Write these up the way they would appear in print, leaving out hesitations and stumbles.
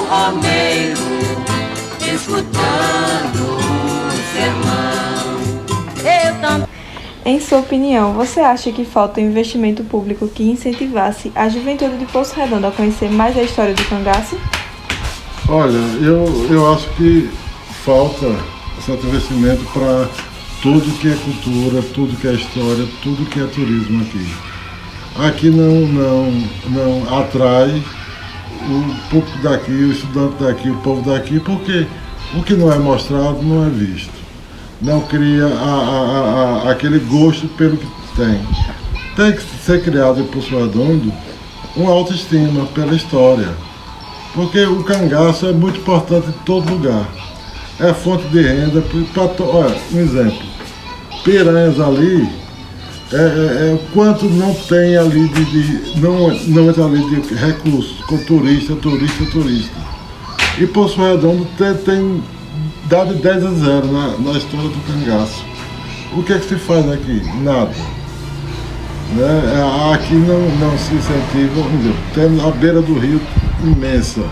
romeiro, escutando o sermão. Eu também. Em sua opinião, você acha que falta um investimento público que incentivasse a juventude de Poço Redondo a conhecer mais a história do cangaço? Olha, eu acho que falta certo investimento para tudo que é cultura, tudo que é história, tudo que é turismo aqui. Aqui não atrai o público daqui, o estudante daqui, o povo daqui, porque o que não é mostrado não é visto. Não cria aquele gosto pelo que tem. Tem que ser criado em Poço Redondo uma autoestima pela história. Porque o cangaço é muito importante em todo lugar. É fonte de renda. Olha, um exemplo. Piranhas ali, o quanto não tem ali não entra ali de recursos, com turista. E Poço Redondo tem dado 10 a 0 na história do cangaço. O que é que se faz aqui? Nada. Né? Aqui não se incentiva, vamos dizer, temos a beira do rio imensa,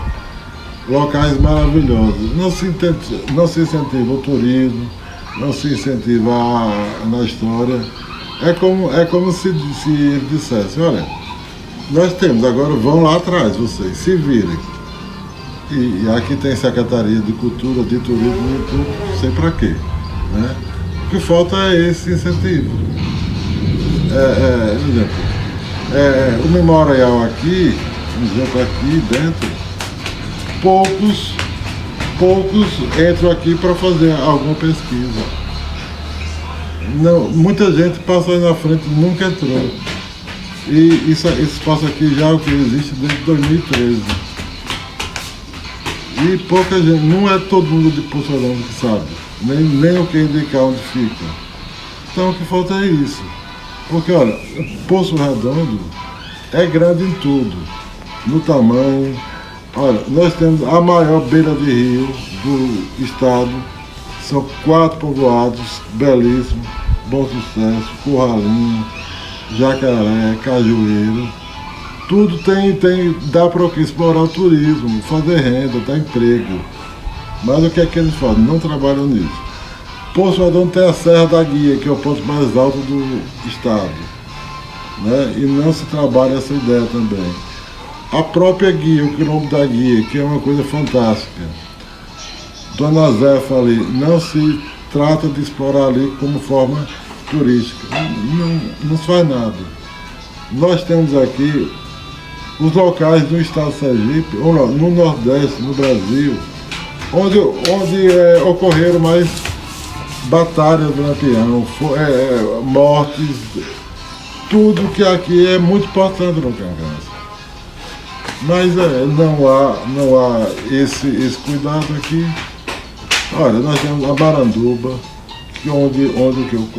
locais maravilhosos. Não se incentiva o turismo, não se incentiva na história. É como se ele dissesse, olha, nós temos, agora vão lá atrás, vocês, se virem. E aqui tem Secretaria de Cultura, de Turismo e tudo, sei para quê. Né? O que falta é esse incentivo. O memorial aqui, um exemplo aqui dentro, poucos entram aqui para fazer alguma pesquisa. Não, muita gente passa aí na frente e nunca entrou. E esse espaço aqui já é o que existe desde 2013. E pouca gente, não é todo mundo de Poço Redondo que sabe, nem o que indicar onde fica. Então o que falta é isso. Porque olha, Poço Redondo é grande em tudo, no tamanho. Olha, nós temos a maior beira de rio do estado, são 4 povoados belíssimos, Bom Sucesso, Curralinho, Jacaré, Cajueiro. Tudo dá para explorar o turismo, fazer renda, dar emprego. Mas o que é que eles fazem? Não trabalham nisso. Poço Redondo tem a Serra da Guia, que é o ponto mais alto do estado. Né? E não se trabalha essa ideia também. A própria guia, o quilombo da guia, que é uma coisa fantástica. Dona Zefa ali, não se trata de explorar ali como forma turística. Não se faz nada. Nós temos aqui os locais do estado de Sergipe, ou no Nordeste, no Brasil, onde ocorreram mais batalhas do Lampião, mortes, tudo que aqui é muito importante no cangaço. Mas não há esse cuidado aqui. Olha, nós temos a Baranduba, onde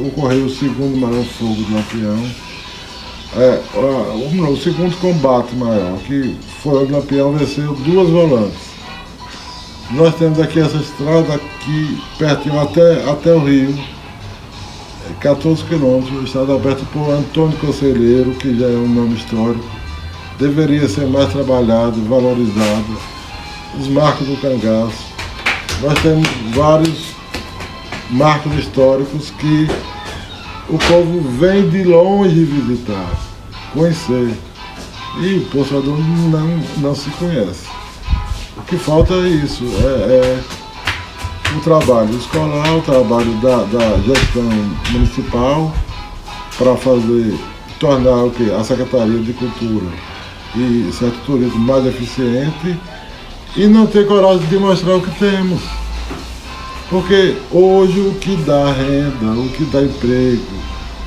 ocorreu o segundo maior fogo do Lampião. O segundo combate maior, que foi onde o Lampião venceu 2 volantes. Nós temos aqui essa estrada aqui pertinho até o rio, 14 quilômetros, estrada aberta por Antônio Conselheiro, que já é um nome histórico. Deveria ser mais trabalhado, valorizado. Os marcos do cangaço. Nós temos vários marcos históricos que o povo vem de longe visitar, conhecer. E Poço Redondo não se conhece. O que falta é isso, o trabalho escolar, o trabalho da gestão municipal para tornar a Secretaria de Cultura e certo turismo mais eficiente e não ter coragem de mostrar o que temos. Porque hoje o que dá renda, o que dá emprego,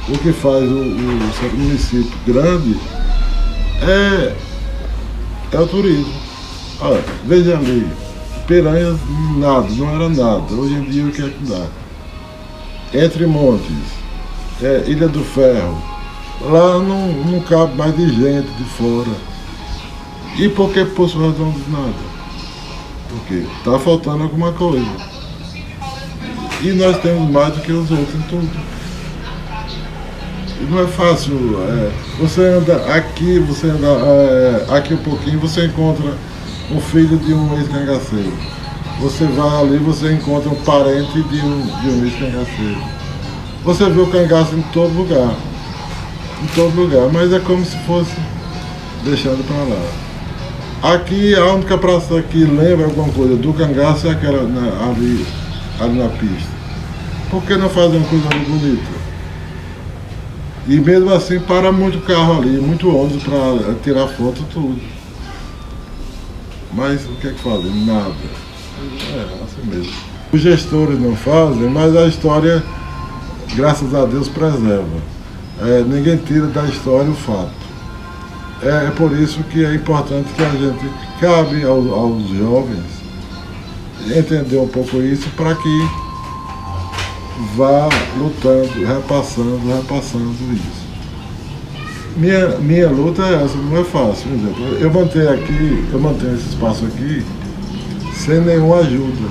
o que faz o município grande é o turismo. Olha, veja ali, Piranhas nada, não era nada. Hoje em dia o que é que dá? Entre Montes, Ilha do Ferro, lá não cabe mais de gente de fora. E por que Poço Redondo nada? Porque está faltando alguma coisa. E nós temos mais do que os outros em tudo. E não é fácil. Você anda aqui um pouquinho, você encontra um filho de um ex-cangaceiro. Você vai ali, você encontra um parente de um ex-cangaceiro. Você vê o cangaço em todo lugar. Em todo lugar, mas é como se fosse deixando para lá. Aqui, a única praça que lembra alguma coisa do cangaço é aquela ali na pista. Por que não fazer uma coisa ali bonita? E mesmo assim para muito carro ali, muito ônibus para tirar foto, tudo. Mas o que é que fazem? Nada. É assim mesmo. Os gestores não fazem, mas a história, graças a Deus, preserva. Ninguém tira da história o fato. É por isso que é importante que a gente cabe aos jovens entender um pouco isso para que vá lutando, repassando isso. Minha luta é essa, não é fácil. Por exemplo, eu mantenho esse espaço aqui sem nenhuma ajuda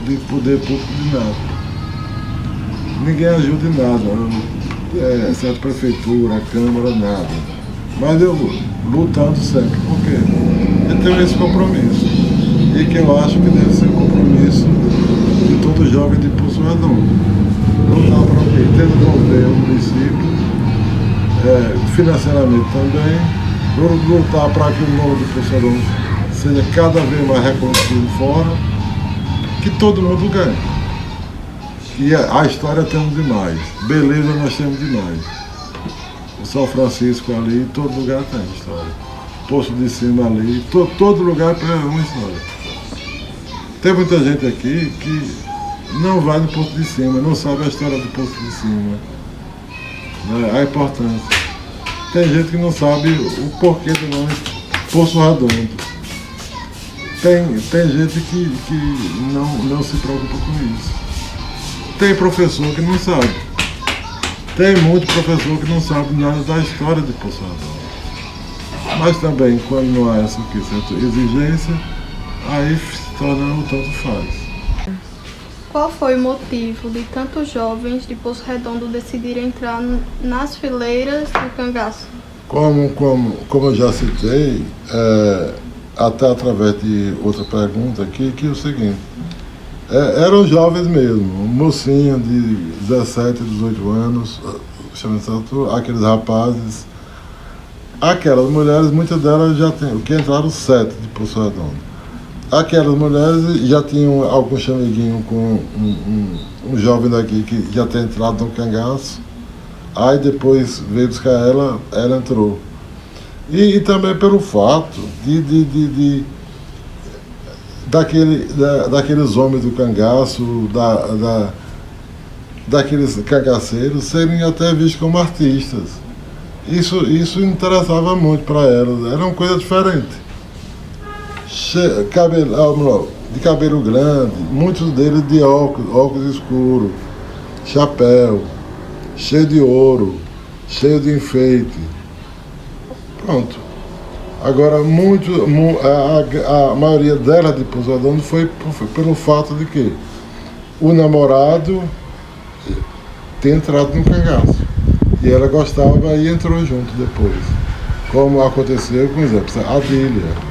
de poder público de nada. Ninguém ajuda em nada, certo, prefeitura, câmara, nada. Mas eu lutando sempre, porque eu tenho esse compromisso. E que eu acho que deve ser um compromisso de todo jovem de Poço Redondo. Lutar para quê? Desenvolver o município, financeiramente também, lutar para que o nome de Poço Redondo seja cada vez mais reconhecido fora, que todo mundo ganhe. E a história temos demais, beleza nós temos demais. O São Francisco ali, todo lugar tem história. Poço de Cima ali, todo lugar tem uma história. Tem muita gente aqui que não vai no Poço de Cima, não sabe a história do Poço de Cima, né? A importância. Tem gente que não sabe o porquê do nome Poço Redondo. Tem gente que não se preocupa com isso. Tem professor que não sabe. Tem muito professor que não sabe nada da história de Poço Redondo. Mas também, quando não há essa exigência, aí se torna o tanto faz. Qual foi o motivo de tantos jovens de Poço Redondo decidirem entrar nas fileiras do cangaço? Como eu já citei, até através de outra pergunta aqui, que é o seguinte. Eram jovens mesmo, mocinha de 17, 18 anos, aqueles rapazes, aquelas mulheres, muitas delas já tinham, que entraram 7 de Poço Redondo. Aquelas mulheres já tinham algum chamiguinho com um jovem daqui que já tinha entrado no cangaço, aí depois veio buscar ela entrou. E também pelo fato daqueles homens do cangaço, daqueles cangaceiros serem até vistos como artistas. Isso interessava muito para elas, era uma coisa diferente. De cabelo grande, muitos deles de óculos escuros, chapéu, cheio de ouro, cheio de enfeite. Pronto. Agora, a maioria delas de Poço Redondo foi pelo fato de que o namorado ter entrado no cangaço. E ela gostava e entrou junto depois. Como aconteceu com, por exemplo, a Adília.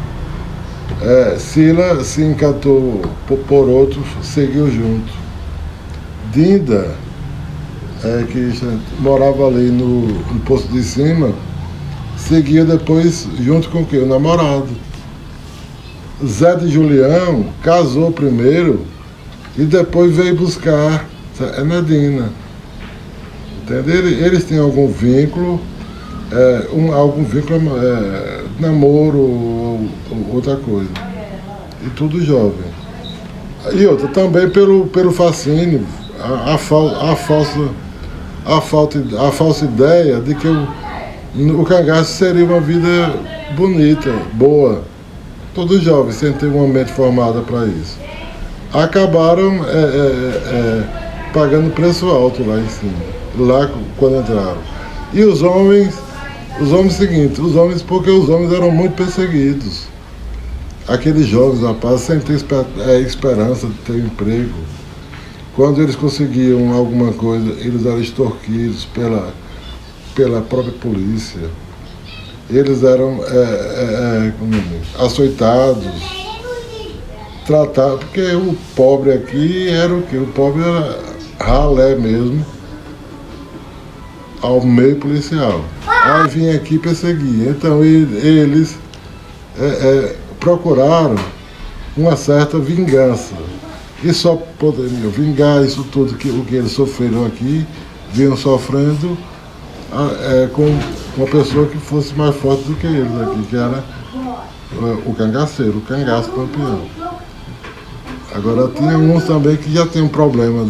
Sila se encantou por outro, seguiu junto. Dinda, que morava ali no Poço de Cima, seguia depois junto com o quê? O namorado. Zé de Julião casou primeiro e depois veio buscar a Medina. Entendeu? Eles têm algum vínculo, namoro ou outra coisa. E tudo jovem. E outra, também pelo fascínio, a falsa ideia de que o cangaço seria uma vida bonita, boa. Todos jovens, sem ter uma mente formada para isso. Acabaram pagando preço alto lá em cima, lá quando entraram. E os homens porque os homens eram muito perseguidos. Aqueles jovens rapazes sem ter esperança de ter emprego. Quando eles conseguiam alguma coisa, eles eram extorquidos pela própria polícia. eles eram açoitados, tratados, porque o pobre aqui era o quê? O pobre era ralé mesmo, ao meio policial. Aí vinha aqui perseguir. Então eles procuraram uma certa vingança. E só poderiam vingar isso tudo, o que eles sofreram aqui, vinham sofrendo com uma pessoa que fosse mais forte do que eles aqui, que era o cangaceiro, o cangaço campeão. Agora tinha uns também que já tem um problema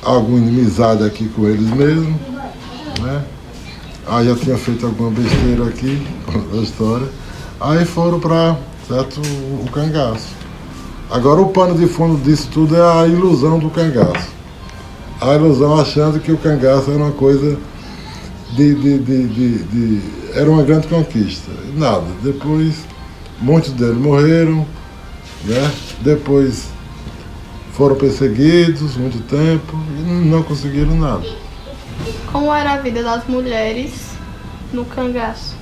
alguma inimizade aqui com eles mesmos, né? Aí já tinha feito alguma besteira aqui na história. Aí foram para o cangaço. Agora o pano de fundo disso tudo é a ilusão do cangaço. A ilusão achando que o cangaço era uma coisa era uma grande conquista. Nada. Depois, muitos deles morreram, né? Depois foram perseguidos muito tempo e não conseguiram nada. Como era a vida das mulheres no cangaço?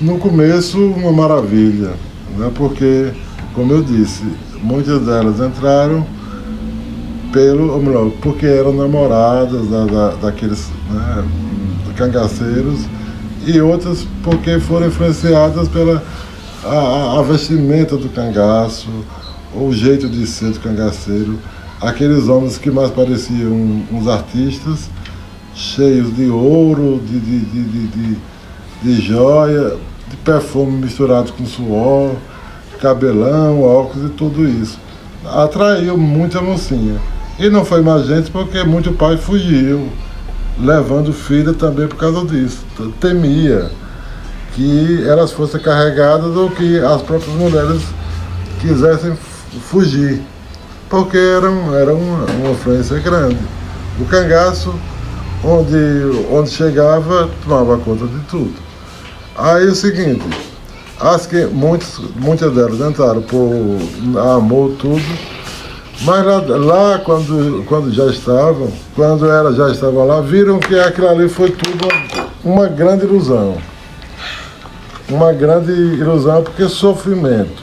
No começo, uma maravilha, né? Porque, como eu disse, muitas delas entraram porque eram namoradas daqueles, né, cangaceiros, e outras porque foram influenciadas pela a vestimenta do cangaço, o jeito de ser do cangaceiro, aqueles homens que mais pareciam uns artistas, cheios de ouro, de joia, de perfume misturado com suor, cabelão, óculos e tudo isso. Atraiu muita mocinha. E não foi mais gente porque muito pai fugiu, levando filha também por causa disso. Temia que elas fossem carregadas ou que as próprias mulheres quisessem fugir, porque era uma influência grande. O cangaço, onde chegava, tomava conta de tudo. Aí é o seguinte, muitas delas entraram por amor, tudo, mas lá quando elas já estavam lá, viram que aquilo ali foi tudo uma grande ilusão. Uma grande ilusão, porque sofrimento.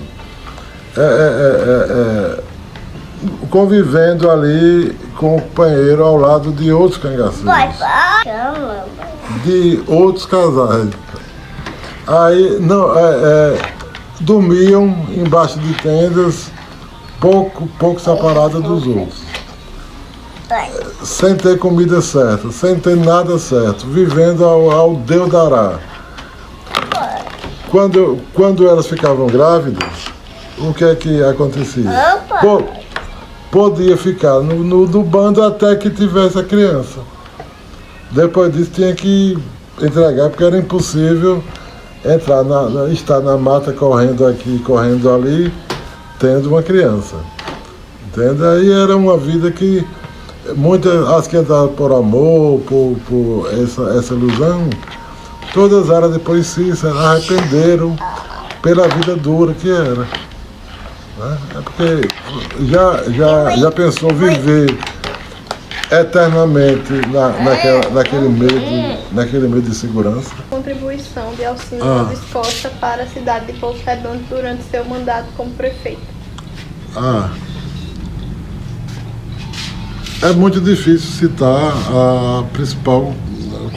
Convivendo ali com o companheiro ao lado de outros cangaceiros, de outros casais. Aí dormiam embaixo de tendas, pouco separadas dos outros, sem ter comida certa, sem ter nada certo, vivendo ao Deus dará. Quando elas ficavam grávidas, o que é que acontecia? Podia ficar no bando até que tivesse a criança. Depois disso tinha que entregar, porque era impossível estar na mata correndo aqui, correndo ali, tendo uma criança. Entende? Aí era uma vida que muitas, as que entraram por amor, por essa ilusão, todas elas depois se arrependeram pela vida dura que era. Né? É porque já pensou viver eternamente naquele medo de segurança. Contribuição de Alcindo Alves Costa para a cidade de Poço Redondo durante seu mandato como prefeito. É muito difícil citar a principal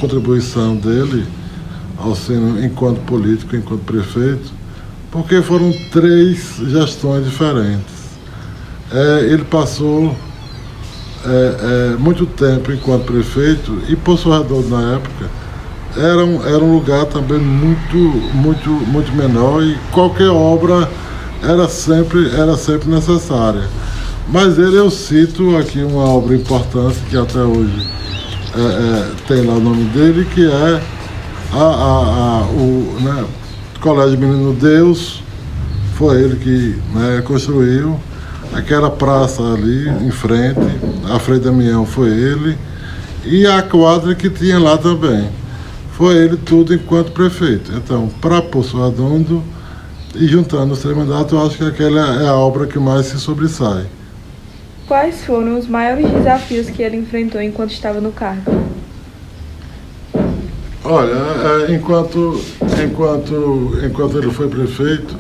contribuição dele, Alcindo, enquanto político, enquanto prefeito, porque foram 3 gestões diferentes. Ele passou muito tempo enquanto prefeito, e Poço Redondo na época era um lugar também muito menor, e qualquer obra era sempre necessária. Mas eu cito aqui uma obra importante que até hoje tem lá o nome dele, que é o Colégio Menino Deus. Foi ele que construiu aquela praça ali em frente, a Frei Damião foi ele, e a quadra que tinha lá também. Foi ele tudo enquanto prefeito. Então, para Poço Redondo, e juntando os 3 mandatos, eu acho que aquela é a obra que mais se sobressai. Quais foram os maiores desafios que ele enfrentou enquanto estava no cargo? Olha, enquanto ele foi prefeito,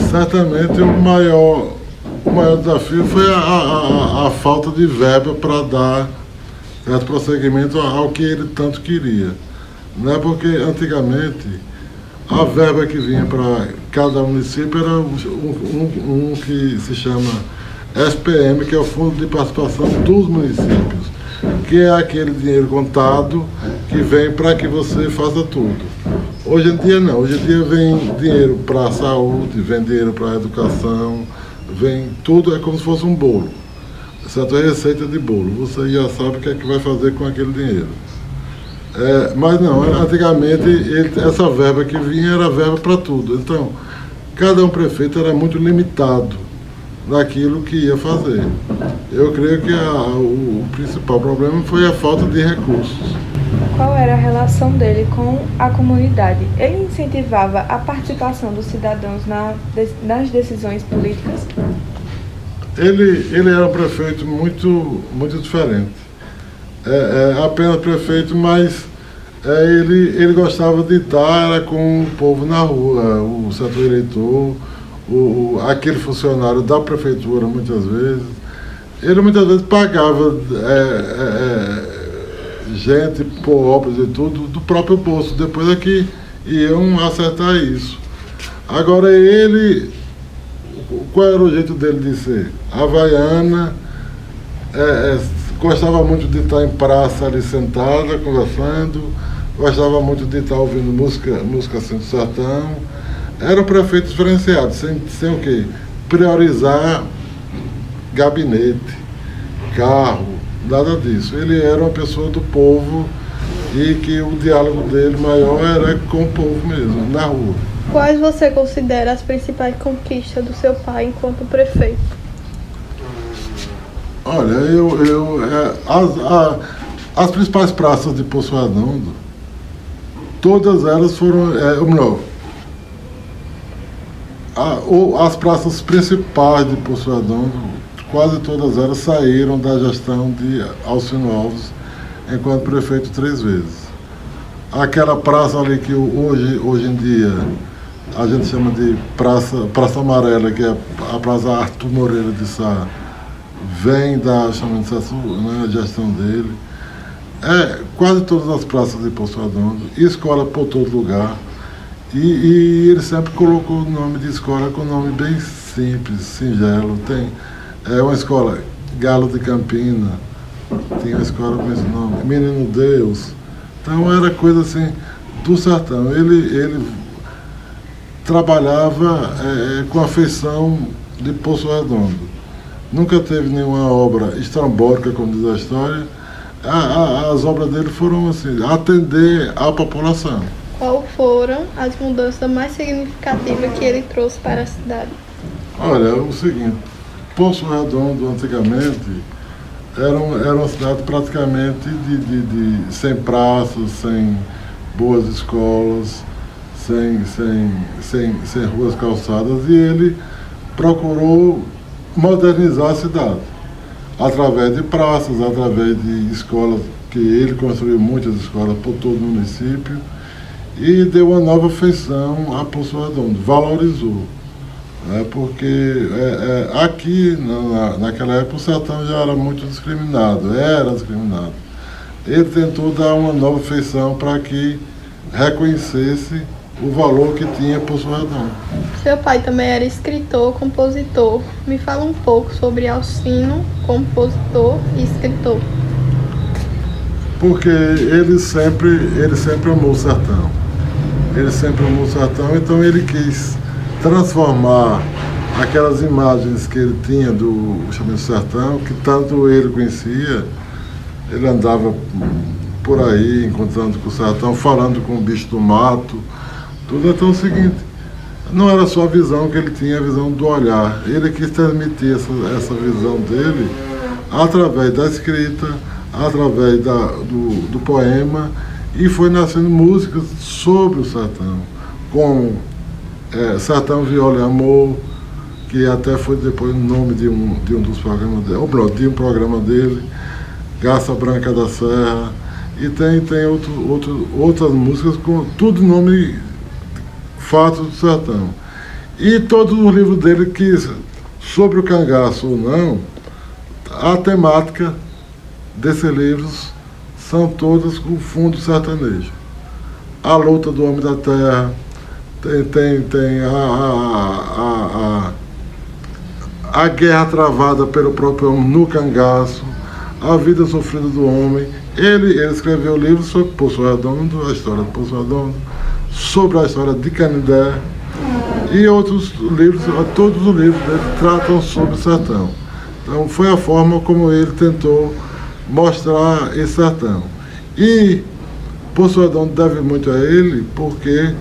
certamente o maior desafio foi a falta de verba para dar certo prosseguimento ao que ele tanto queria. Não é porque antigamente a verba que vinha para cada município era um que se chama SPM, que é o Fundo de Participação dos Municípios, que é aquele dinheiro contado que vem para que você faça tudo. Hoje em dia não, hoje em dia vem dinheiro para a saúde, vem dinheiro para a educação, vem tudo, é como se fosse um bolo. Certo? É receita de bolo, você já sabe o que é que vai fazer com aquele dinheiro. Mas não, antigamente essa verba que vinha era verba para tudo. Então, cada um prefeito era muito limitado naquilo que ia fazer. Eu creio que o principal problema foi a falta de recursos. Qual era a relação dele com a comunidade? Ele incentivava a participação dos cidadãos nas decisões políticas? Ele era um prefeito muito, muito diferente. Apenas prefeito, mas ele gostava de estar com o povo na rua, o setor eleitor, aquele funcionário da prefeitura, muitas vezes. Ele muitas vezes pagava gente por obras e tudo do próprio bolso, depois é que iam acertar isso. Agora qual era o jeito dele de ser? Havaiana, gostava muito de estar em praça ali sentada, conversando, gostava muito de estar ouvindo música assim do sertão. Era um prefeito diferenciado, sem o quê? Priorizar gabinete, carro, nada disso. Ele era uma pessoa do povo e que o diálogo dele maior era com o povo mesmo, na rua. Quais você considera as principais conquistas do seu pai enquanto prefeito? Olha, as principais praças de Poço Redondo, todas elas foram, ou melhor, as praças principais de Poço Redondo, quase todas elas saíram da gestão de Alcino Alves enquanto prefeito 3 vezes. Aquela praça ali que hoje em dia a gente chama de Praça Amarela, que é a Praça Arthur Moreira de Sá, vem da gestão dele. Quase todas as praças de Poço Redondo, escola por todo lugar. E ele sempre colocou o nome de escola com um nome bem simples, singelo. Tem uma escola Galo de Campina, tinha uma escola com esse nome, Menino Deus. Então era coisa assim do sertão. Ele trabalhava com a feição de Poço Redondo. Nunca teve nenhuma obra estrambólica, como diz a história. As obras dele foram assim, atender a população. Qual foram as mudanças mais significativas que ele trouxe para a cidade? Olha, é o seguinte, Poço Redondo antigamente era uma cidade praticamente sem praças, sem boas escolas, sem ruas calçadas, e ele procurou modernizar a cidade através de praças, através de escolas, que ele construiu muitas escolas por todo o município e deu uma nova feição a Poço Redondo, valorizou. Porque aqui, naquela época, o sertão já era muito discriminado. Ele tentou dar uma nova feição para que reconhecesse o valor que tinha Poço Redondo. Seu pai também era escritor, compositor. Me fala um pouco sobre Alcino, compositor e escritor. Porque ele sempre amou o sertão. Então ele quis transformar aquelas imagens que ele tinha do chamado sertão, que tanto ele conhecia. Ele andava por aí, encontrando com o sertão, falando com o bicho do mato, tudo. Então é o seguinte, não era só a visão que ele tinha, a visão do olhar. Ele quis transmitir essa visão dele através da escrita, através do poema, e foi nascendo músicas sobre o sertão, como Sertão, Viola e Amor, que até foi depois o nome de um dos programas dele, ou de um programa dele, Garça Branca da Serra, e tem outras músicas com tudo nome fato do sertão. E todos os livros dele, que sobre o cangaço ou não, a temática desses livros são todas com fundo sertanejo. A luta do homem da terra, tem a guerra travada pelo próprio homem no cangaço, a vida sofrida do homem. Ele escreveu livros sobre Poço Redondo, a história do Poço Redondo, sobre a história de Canindé, e outros livros, todos os livros dele tratam sobre o sertão. Então foi a forma como ele tentou mostrar esse sertão. E Poço Redondo deve muito a ele, porque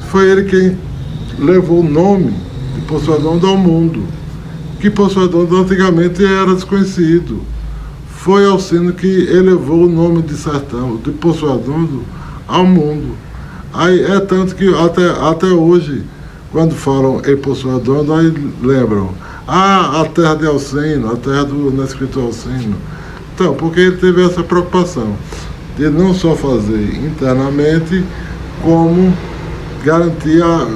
foi ele quem levou o nome de Poço Redondo ao mundo, que Poço Redondo antigamente era desconhecido. Foi Alcino que elevou o nome de sertão, de Poço Redondo, ao mundo. Aí é tanto que até hoje, quando falam em Poço Redondo, aí lembram, a terra de Alcino, a terra do escritor Alcino. Então, porque ele teve essa preocupação de não só fazer internamente, como garantir a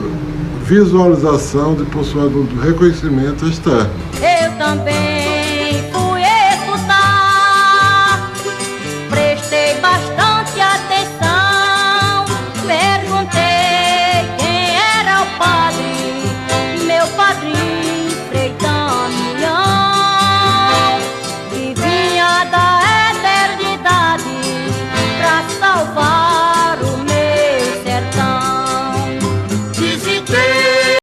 visualização de Poço Redondo, do reconhecimento externo. Eu também